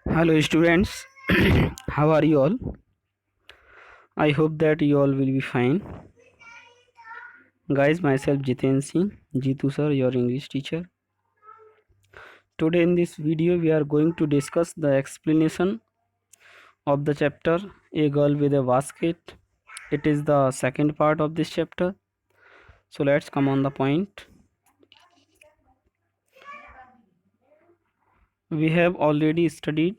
Hello students, how are you all? I hope that you all will be fine. Guys, myself Jiten Singh, Jitu sir, your English teacher. Today in this video we are going to discuss the explanation of the chapter A Girl with a Basket. It is the second part of this chapter. So let's come on the point. We have already studied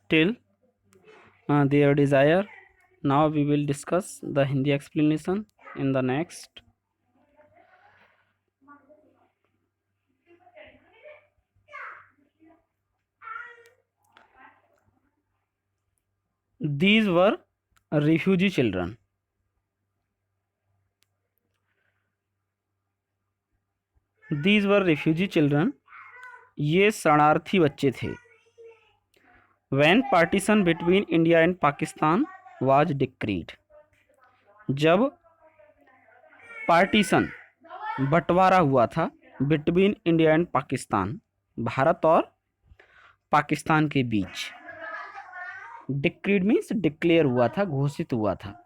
till their desire. Now we will discuss the Hindi explanation in the next. These were refugee children. These were refugee children. ये शरणार्थी बच्चे थे. When partition between India and Pakistan was decreed. जब partition बंटवारा हुआ था between India and Pakistan, Bharat और पाकिस्तान के बीच. डिक्रीड मीन्स डिक्लेयर हुआ था, घोषित हुआ था.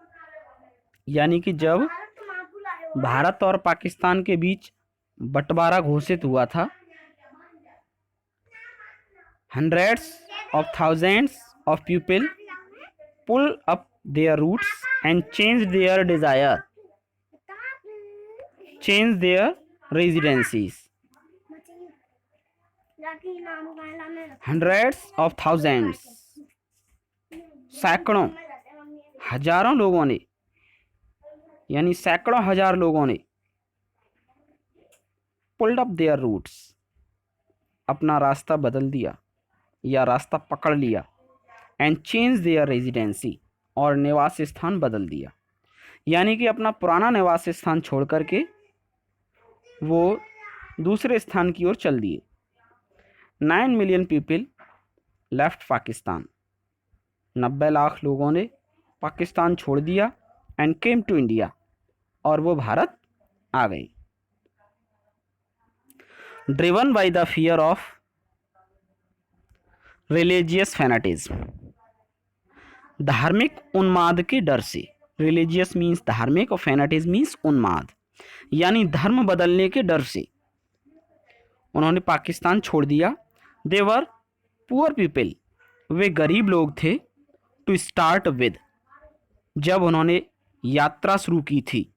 यानी कि जब भारत और पाकिस्तान के बीच बंटवारा घोषित हुआ था, hundreds of thousands of people pull up their roots and change their desire, change their residencies. Hundreds of thousands, सैकड़ों, हजारों लोगों ने, यानी सैकड़ों हजार लोगों ने पुल्ड अप देयर रूट्स, अपना रास्ता बदल दिया या रास्ता पकड़ लिया. एंड चेंज देयर रेजिडेंसी, और निवास स्थान बदल दिया. यानी कि अपना पुराना निवास स्थान छोड़ करके वो दूसरे स्थान की ओर चल दिए. 9 million people left Pakistan, 90 lakh लोगों ने पाकिस्तान छोड़ दिया. एंड केम टू इंडिया, और वो भारत आ गई. Driven by the fear of religious fanaticism, धार्मिक उन्माद के डर से. रिलीजियस मीन्स धार्मिक और फैनाटिज्म मीन्स उन्माद, यानी धर्म बदलने के डर से उन्होंने पाकिस्तान छोड़ दिया. दे वर पुअर पीपल, वे गरीब लोग थे. टू स्टार्ट विद, जब उन्होंने यात्रा शुरू की थी.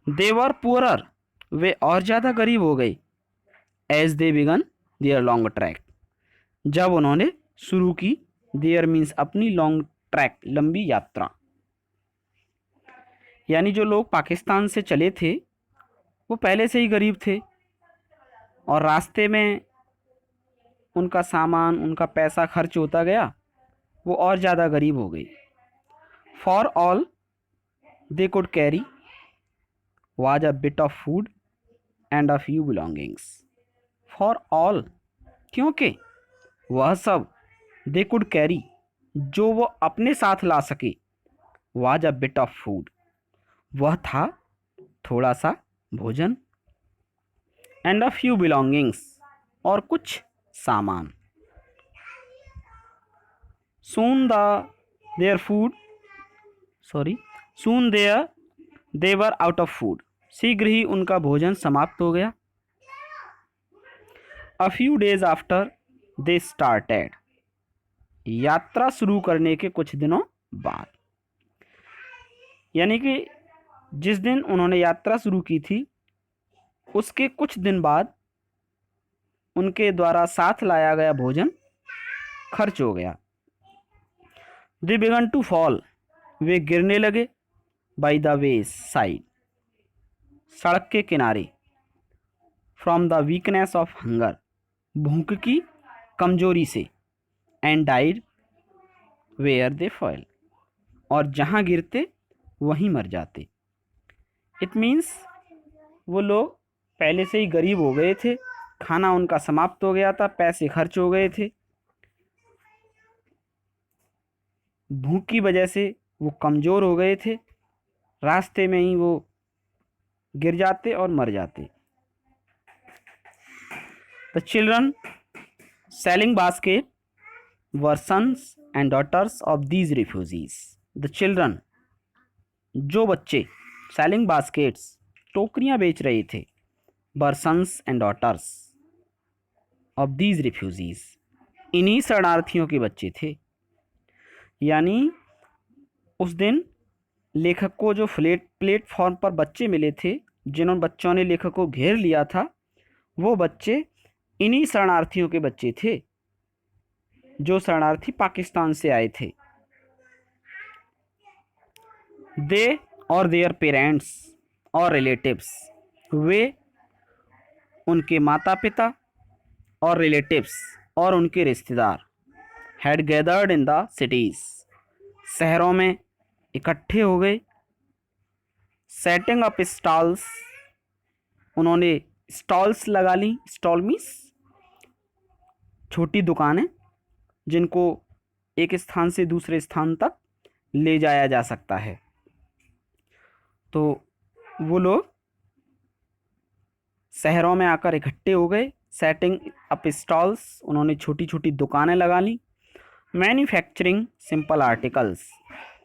दे वर पुअरर, वे और ज़्यादा गरीब हो गए. As they began their long track, जब उन्होंने शुरू की. देयर मीन्स अपनी, लॉन्ग ट्रैक लंबी यात्रा. यानी जो लोग पाकिस्तान से चले थे वो पहले से ही गरीब थे, और रास्ते में उनका सामान, उनका पैसा खर्च होता गया, वो और ज़्यादा गरीब हो गए. For all they could carry was a bit of food and a few belongings. For all, क्योंकि वह सब, दे कुड कैरी, जो वो अपने साथ ला सके. Was a bit of food, वह था थोड़ा सा भोजन. एंड अ फ्यू बिलोंगिंग्स, और कुछ सामान. Soon their food, soon they were out of food, शीघ्र ही उनका भोजन समाप्त हो गया. A few days after they started, यात्रा शुरू करने के कुछ दिनों बाद. यानी कि जिस दिन उन्होंने यात्रा शुरू की थी उसके कुछ दिन बाद उनके द्वारा साथ लाया गया भोजन खर्च हो गया. दे बिगन टू फॉल, वे गिरने लगे. बाई द वे साइड, सड़क के किनारे. From the weakness of hunger, भूख की कमजोरी से. And died where they fall, और जहाँ गिरते वहीं मर जाते. इट मीन्स वो लोग पहले से ही गरीब हो गए थे, खाना उनका समाप्त हो गया था, पैसे खर्च हो गए थे, भूख की वजह से वो कमज़ोर हो गए थे, रास्ते में ही वो गिर जाते और मर जाते. The children selling basket were sons and daughters of these refugees. The children, जो बच्चे, सेलिंग बास्केट्स, टोकरियां बेच रहे थे, were sons and daughters of these refugees, इन्हीं शरणार्थियों के बच्चे थे। यानी उस दिन लेखक को जो प्लेटफॉर्म पर बच्चे मिले थे, जिन बच्चों ने लेखक को घेर लिया था, वो बच्चे इन्हीं शरणार्थियों के बच्चे थे, जो शरणार्थी पाकिस्तान से आए थे। दे और देयर पेरेंट्स और रिलेटिव्स, वे, उनके माता पिता और रिलेटिव्स और उनके रिश्तेदार, had gathered in the cities, शहरों में इकट्ठे हो गए। सेटिंग अप स्टॉल्स, उन्होंने स्टॉल्स लगा ली। स्टॉल मीन्स छोटी दुकानें, जिनको एक स्थान से दूसरे स्थान तक ले जाया जा सकता है। तो वो लोग शहरों में आकर इकट्ठे हो गए। सेटिंग अप स्टॉल्स, उन्होंने छोटी छोटी दुकानें लगा ली। मैन्युफैक्चरिंग सिंपल आर्टिकल्स,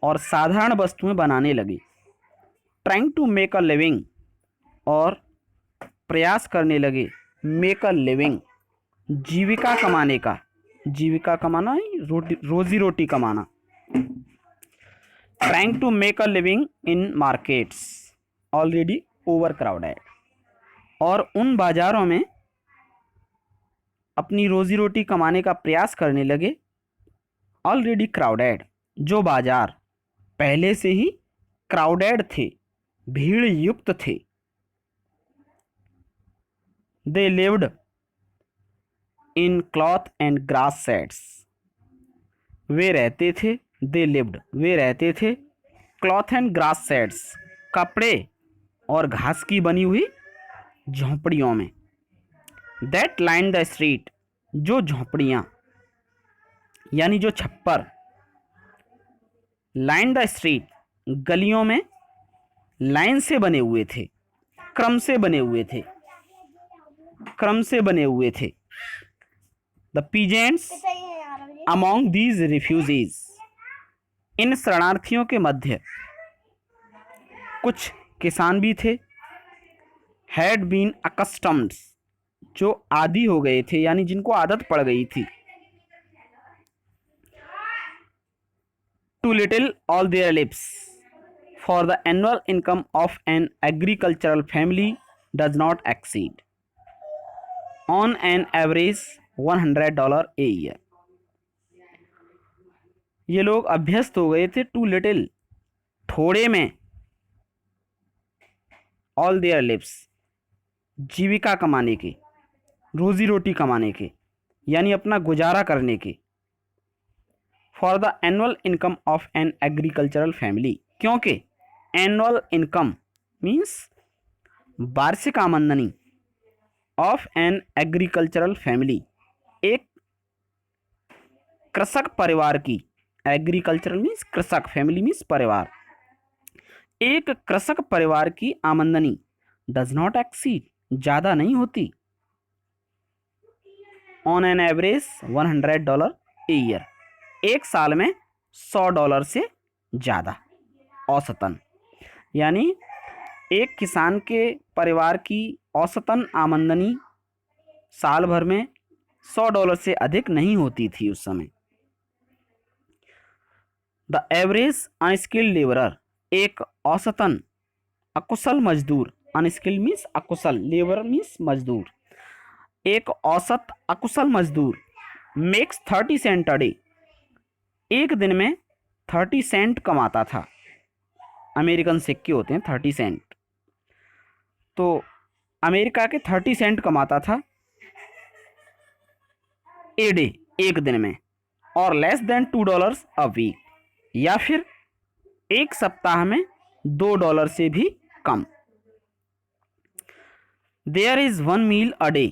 और साधारण वस्तुएं बनाने लगी। Trying to make a living, और प्रयास करने लगे। मेक अ लिविंग, जीविका कमाने का। जीविका कमाना, रोजी रोटी कमाना। Trying to make a living in markets already over crowded, और उन बाजारों में अपनी रोजी रोटी कमाने का प्रयास करने लगे। ऑलरेडी क्राउडेड, जो बाजार पहले से ही क्राउडेड थे, भीड़ युक्त थे। They lived in cloth and grass sets, वे रहते थे। दे लिव्ड, वे रहते थे। क्लॉथ एंड ग्रास सेट्स, कपड़े और घास की बनी हुई झोंपड़ियों में। दैट लाइन द स्ट्रीट, जो झोंपड़ियाँ यानी जो छप्पर। लाइन द स्ट्रीट, गलियों में लाइन से बने हुए थे, क्रम से बने हुए थे, क्रम से बने हुए थे। The peasants among these refugees, इन शरणार्थियों के मध्य कुछ किसान भी थे। हैड बीन अकस्टम्ड, जो आदी हो गए थे, यानी जिनको आदत पड़ गई थी। Too little all their lips, for the annual income of an agricultural family does not exceed on an average $100 a year. ये लोग अभ्यस्त हो गए थे। टू लिटिल, थोड़े में, ऑल देयर लिप्स, जीविका कमाने के, रोजी रोटी कमाने के, यानी अपना गुजारा करने के। For the annual income of an agricultural family, क्योंकि एनुअल इनकम मीन्स वार्षिक आमदनी, ऑफ एन एग्रीकल्चरल फैमिली, एक कृषक परिवार की। एग्रीकल्चरल मीन्स कृषक, फैमिली मीन्स परिवार। एक कृषक परिवार की आमदनी डज नॉट एक्सीड, ज़्यादा नहीं होती, on an average $100 a year, एक साल में $100 से ज़्यादा औसतन। यानी एक किसान के परिवार की औसतन आमदनी साल भर में $100 से अधिक नहीं होती थी उस समय। द एवरेज अनस्किल्ड लेबरर, एक औसतन अकुशल मजदूर। अनस्किल्ड मीन्स अकुशल, लेबर मीन्स मजदूर। एक औसत अकुशल मजदूर मेक्स 30 सेंट अ डे, एक दिन में 30 सेंट कमाता था। अमेरिकन सिक्के होते हैं 30 सेंट, तो अमेरिका के 30 सेंट कमाता था ए डे, एक दिन में। और लेस देन $2 अ वीक, या फिर एक सप्ताह में $2 से भी कम। There is 1 meal a day,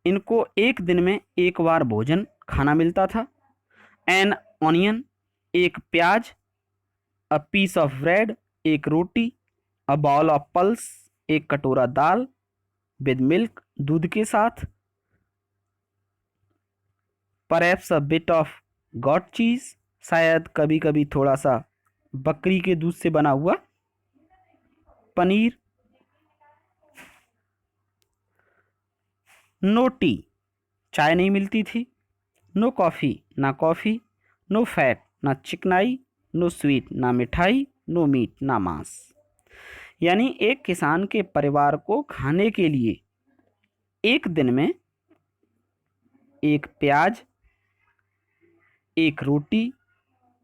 इनको एक दिन में एक बार भोजन खाना मिलता था। एन ऑनियन, एक प्याज। अ पीस ऑफ ब्रेड, एक रोटी। अ बाउल ऑफ पल्स, एक कटोरा दाल। विद मिल्क, दूध के साथ, perhaps a bit of got चीज, शायद कभी कभी थोड़ा सा बकरी के दूध से बना हुआ पनीर। नो टी, चाय नहीं मिलती थी। नो कॉफ़ी, ना कॉफ़ी। नो फैट, ना चिकनाई। नो स्वीट, ना मिठाई। नो मीट, ना मांस। यानी एक किसान के परिवार को खाने के लिए एक दिन में एक प्याज, एक रोटी,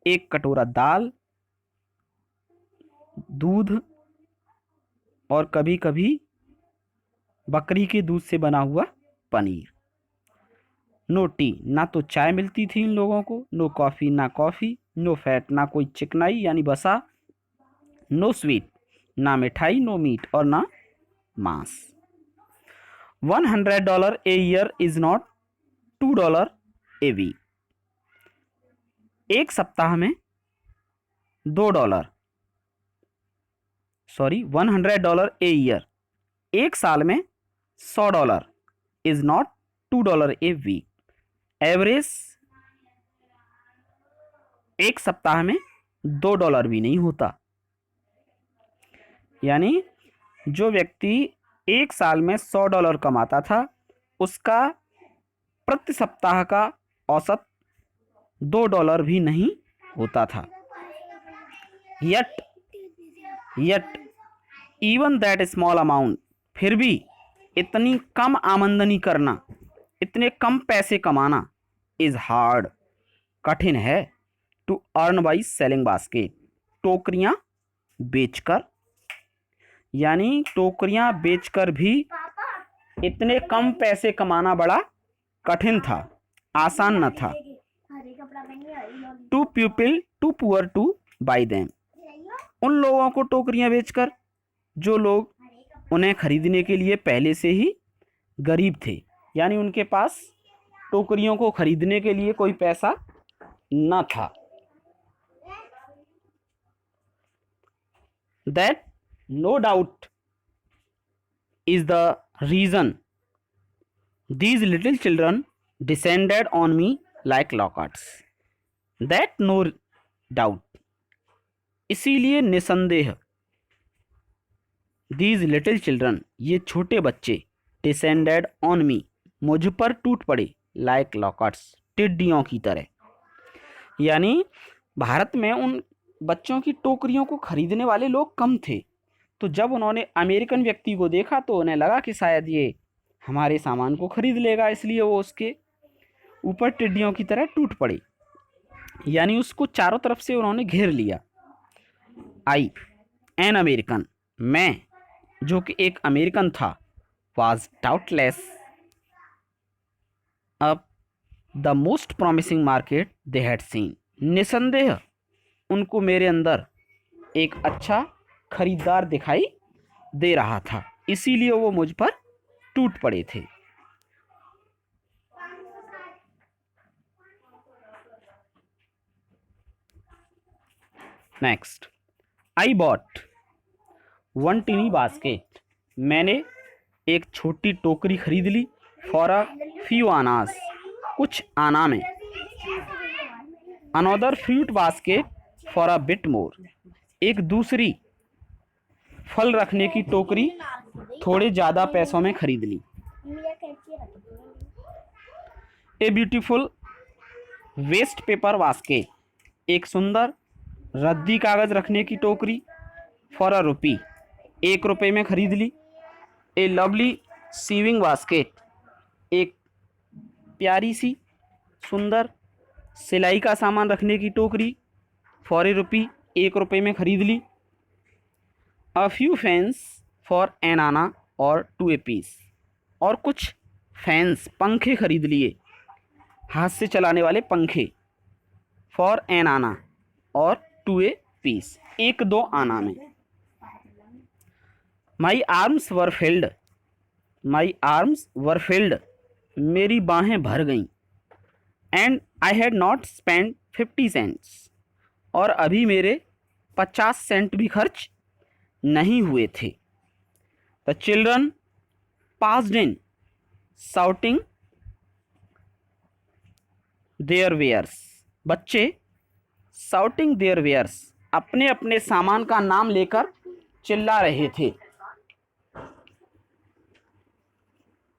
एक कटोरा दाल, दूध और कभी कभी बकरी के दूध से बना हुआ पनीर। नो टी, ना तो चाय मिलती थी इन लोगों को। नो कॉफ़ी, ना कॉफ़ी। नो फैट, ना कोई चिकनाई यानी बसा। नो स्वीट, ना मिठाई। नो मीट और ना मांस। $100 a year is not $2 a week. एक सप्ताह में $2, सॉरी $100 ए ईयर, एक साल में $100 is not $2 a week. Average एक सप्ताह में $2 भी नहीं होता। यानी जो व्यक्ति एक साल में $100 कमाता था, उसका प्रति सप्ताह का औसत $2 भी नहीं होता था। Yet even that small amount, फिर भी इतनी कम आमदनी करना, इतने कम पैसे कमाना, इज हार्ड, कठिन है। To earn by selling basket, टोकरियां बेचकर। यानी टोकरियां बेचकर भी इतने कम पैसे कमाना बड़ा कठिन था, आसान न था। To people too poor to buy them, उन लोगों को टोकरियां बेचकर जो लोग उन्हें खरीदने के लिए पहले से ही गरीब थे, यानी उनके पास टोकरियों को खरीदने के लिए कोई पैसा न था। That no doubt is the reason these little children descended on me like lockets. That no doubt, इसीलिए निसंदेह, these little children, ये छोटे बच्चे, descended on me, मुझ पर टूट पड़े, like lockets, टिड्डियों की तरह। यानी भारत में उन बच्चों की टोकरियों को खरीदने वाले लोग कम थे, तो जब उन्होंने अमेरिकन व्यक्ति को देखा तो उन्हें लगा कि शायद ये हमारे सामान को खरीद लेगा, इसलिए वो उसके ऊपर टिड्डियों की तरह टूट पड़े। यानी उसको चारों तरफ से उन्होंने घेर लिया। आई एन अमेरिकन, मैं जो कि एक अमेरिकन था, वाज डाउटलेस अब the most promising market they had seen, निसंदेह उनको मेरे अंदर एक अच्छा खरीदार दिखाई दे रहा था, इसीलिए वो मुझ पर टूट पड़े थे। Next, I bought one टिनी basket, मैंने एक छोटी टोकरी खरीद ली। फॉर अ फ्यू आनास, कुछ आना में। Another fruit basket for a bit more, एक दूसरी फल रखने की टोकरी थोड़े ज़्यादा पैसों में खरीद ली। A beautiful waste paper basket, एक सुंदर रद्दी कागज़ रखने की टोकरी फॉर अ रुपी, ₹1 में खरीद ली। ए लवली सीविंग बास्केट, एक प्यारी सी सुंदर सिलाई का सामान रखने की टोकरी फॉर ए रुपी, ₹1 में खरीद ली। A few fans for an anna और टू ए पीस, और कुछ फैंस पंखे खरीद लिए, हाथ से चलाने वाले पंखे, फॉर एन आना और टू ए पीस, 1-2 आना में। My arms were filled, my arms were filled, मेरी बाहें भर गईं। And I had not spend 50 cents, और अभी मेरे 50 सेंट भी खर्च नहीं हुए थे। The children passed in shouting their wares। बच्चे shouting their wares, अपने अपने सामान का नाम लेकर चिल्ला रहे थे।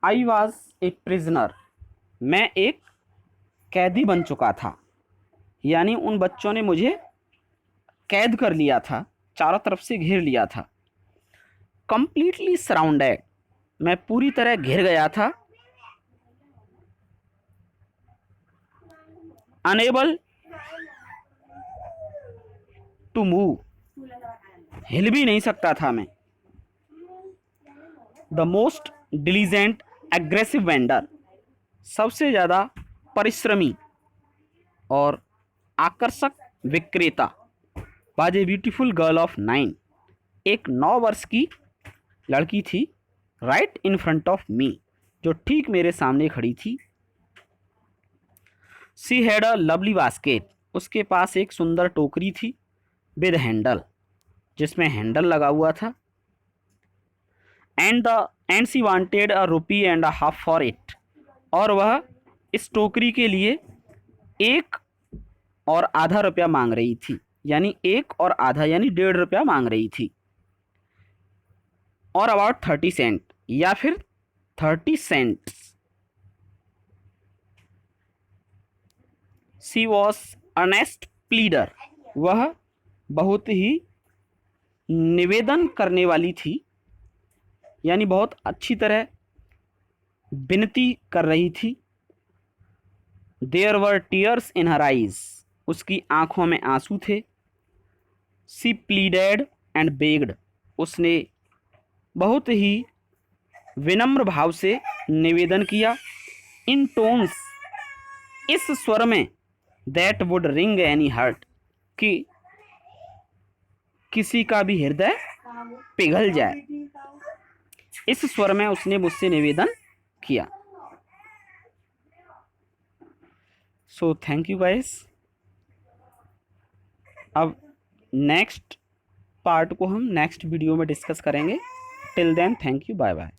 I was a prisoner, मैं एक कैदी बन चुका था, यानी उन बच्चों ने मुझे कैद कर लिया था, चारों तरफ से घेर लिया था। कंप्लीटली सराउंडेड, मैं पूरी तरह घिर गया था। अनेबल टू मूव, हिल भी नहीं सकता था मैं। The most diligent aggressive vendor, सबसे ज़्यादा परिश्रमी और आकर्षक विक्रेता। Was a beautiful girl of 9, एक 9 वर्ष की लड़की थी। Right in front of me, जो ठीक मेरे सामने खड़ी थी। She had a lovely basket, उसके पास एक सुंदर टोकरी थी। विद हैंडल, जिसमें हैंडल लगा हुआ था। And she wanted a rupee and a half for it, और वह इस टोकरी के लिए 1 और आधा रुपया मांग रही थी, यानी 1 और आधा यानी 1.5 रुपया मांग रही थी। और अबाउट 30 सेंट, या फिर 30 cents. She was earnest pleader, वह बहुत ही निवेदन करने वाली थी, यानी बहुत अच्छी तरह विनती कर रही थी। There were tears in her eyes, उसकी आंखों में आंसू थे। शी प्लीडेड एंड बेग्ड, उसने बहुत ही विनम्र भाव से निवेदन किया। इन टोन्स, इस स्वर में, that would ring any heart, कि किसी का भी हृदय पिघल जाए। इस स्वर में उसने मुझसे निवेदन किया। So thank you guys. अब नेक्स्ट पार्ट को हम नेक्स्ट वीडियो में डिस्कस करेंगे। Till then thank you, bye bye.